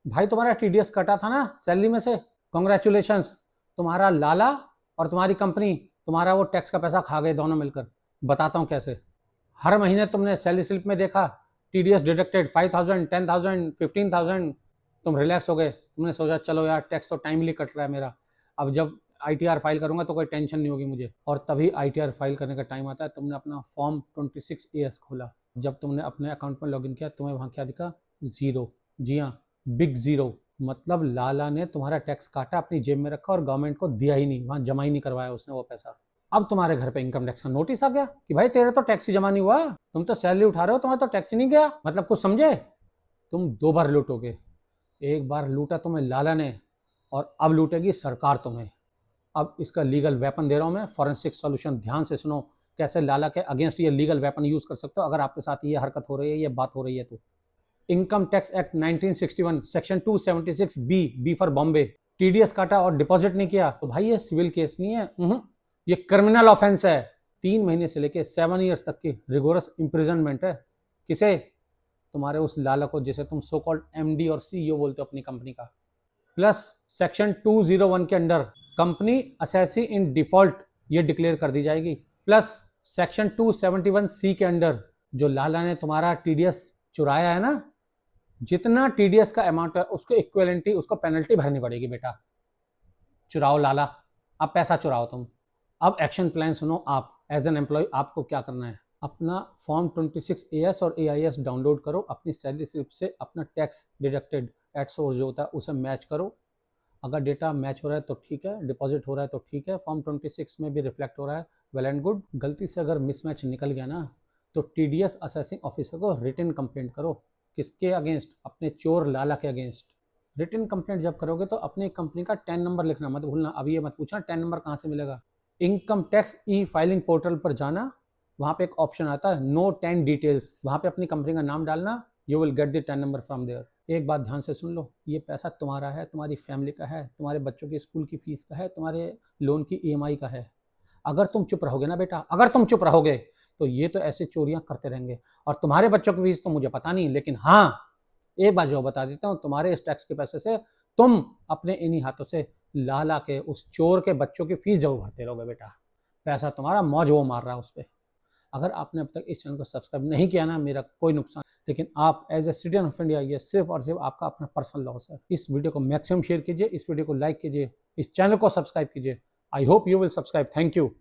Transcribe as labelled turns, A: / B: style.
A: भाई तुम्हारा टीडीएस कटा था ना सैलरी में से, कॉन्ग्रेचुलेशंस। तुम्हारा लाला और तुम्हारी कंपनी तुम्हारा वो टैक्स का पैसा खा गए दोनों मिलकर। बताता हूँ कैसे। हर महीने तुमने सैलरी स्लिप में देखा टीडीएस डिडक्टेड 5,000, 10,000, 15,000। तुम रिलैक्स हो गए, तुमने सोचा चलो यार टैक्स तो टाइमली कट रहा है मेरा, अब जब आईटीआर फाइल करूंगा तो कोई टेंशन नहीं होगी मुझे। और तभी आईटीआर फाइल करने का टाइम आता है, तुमने अपना फॉर्म 26AS खोला। जब तुमने अपने अकाउंट में लॉगिन किया तुम्हें वहाँ क्या दिखा? जीरो। जी हाँ, बिग जीरो। मतलब लाला ने तुम्हारा टैक्स काटा, अपनी जेब में रखा और गवर्नमेंट को दिया ही नहीं, वहाँ जमा ही नहीं करवाया उसने वो पैसा। अब तुम्हारे घर पे इनकम टैक्स का नोटिस आ गया कि भाई तेरे तो टैक्स ही जमा नहीं हुआ, तुम तो सैलरी उठा रहे हो, तुम्हारा तो टैक्स ही नहीं गया। मतलब कुछ समझे? तुम 2 बार लूटोगे। एक बार लूटा तुम्हें लाला ने और अब लूटेगी सरकार तुम्हें। अब इसका लीगल वेपन दे रहा हूं मैं, फॉरेंसिक सॉल्यूशन। ध्यान से सुनो कैसे लाला के अगेंस्ट ये लीगल वेपन यूज कर सकते हो अगर आपके साथ ये हरकत हो रही है, ये बात हो रही है तो। Income tax act 1961 section 276 B for Bombay. TDS काटा और डिपॉजिट नहीं किया तो भाई ये सिविल केस नहीं है, ये क्रिमिनल ऑफेंस है। 3 महीने से लेके 7 ईयर्स तक की रिगोरस इंप्रिजनमेंट है। किसे? तुम्हारे उस लाला को जिसे तुम सो कॉल्ड एमडी और सीईओ बोलते हो अपनी कंपनी का। प्लस सेक्शन 201 के under company assessee in default ये डिक्लेयर कर दी जाएगी। प्लस सेक्शन 271C के अंडर जो लाला ने तुम्हारा टीडीएस चुराया है ना, जितना टीडीएस का अमाउंट है उसको इक्विवेलेंटी, उसको पेनल्टी भरनी पड़ेगी बेटा। चुराओ लाला, अब पैसा चुराओ तुम। अब एक्शन प्लान सुनो। आप एज एन एम्प्लॉय आपको क्या करना है? अपना फॉर्म 26AS और AIS डाउनलोड करो, अपनी सैलरी स्लिप से अपना टैक्स डिडक्टेड एट सोर्स जो होता है उसे मैच करो। अगर डेटा मैच हो रहा है तो ठीक है, डिपॉजिट हो रहा है तो ठीक है, फॉर्म 26 में भी रिफ्लेक्ट हो रहा है, वेल एंड गुड। गलती से अगर मिसमैच निकल गया ना तो टीडीएस असेसिंग ऑफिसर को रिटन कंप्लेंट करो। किसके अगेंस्ट? अपने चोर लाला के अगेंस्ट। रिटन कंप्लेंट जब करोगे तो अपनी कंपनी का 10 नंबर लिखना मत भूलना। अभी ये मत पूछना 10 नंबर कहाँ से मिलेगा। Income tax e filing portal पर जाना, वहाँ पे एक ऑप्शन आता है नो 10 डिटेल्स, वहाँ पे अपनी कंपनी का नाम डालना, you will get the 10 number from there. एक बात ध्यान से सुन लो, ये पैसा तुम्हारा है, तुम्हारी फैमिली का है, तुम्हारे बच्चों की स्कूल की फीस का है, तुम्हारे लोन की EMI का है। अगर तुम चुप रहोगे ना बेटा, अगर तुम चुप रहोगे तो ये तो ऐसे चोरियां करते रहेंगे। और तुम्हारे बच्चों की फीस तो मुझे पता नहीं, लेकिन हाँ एक बात जो बता देता हूँ, तुम्हारे इस टैक्स के पैसे से तुम अपने इन्हीं हाथों से लाला के उस चोर के बच्चों की फीस जरूर भरते रहोगे बेटा। पैसा तुम्हारा मौज वो मार रहा है उस पर। अगर आपने अब तक इस चैनल को सब्सक्राइब नहीं किया ना, मेरा कोई नुकसान, लेकिन आप as a citizen of India ये सिर्फ और सिर्फ आपका अपना पर्सनल लॉस है। इस वीडियो को मैक्सिमम शेयर कीजिए, इस वीडियो को लाइक कीजिए, इस चैनल को सब्सक्राइब कीजिए। I hope you will subscribe. Thank you.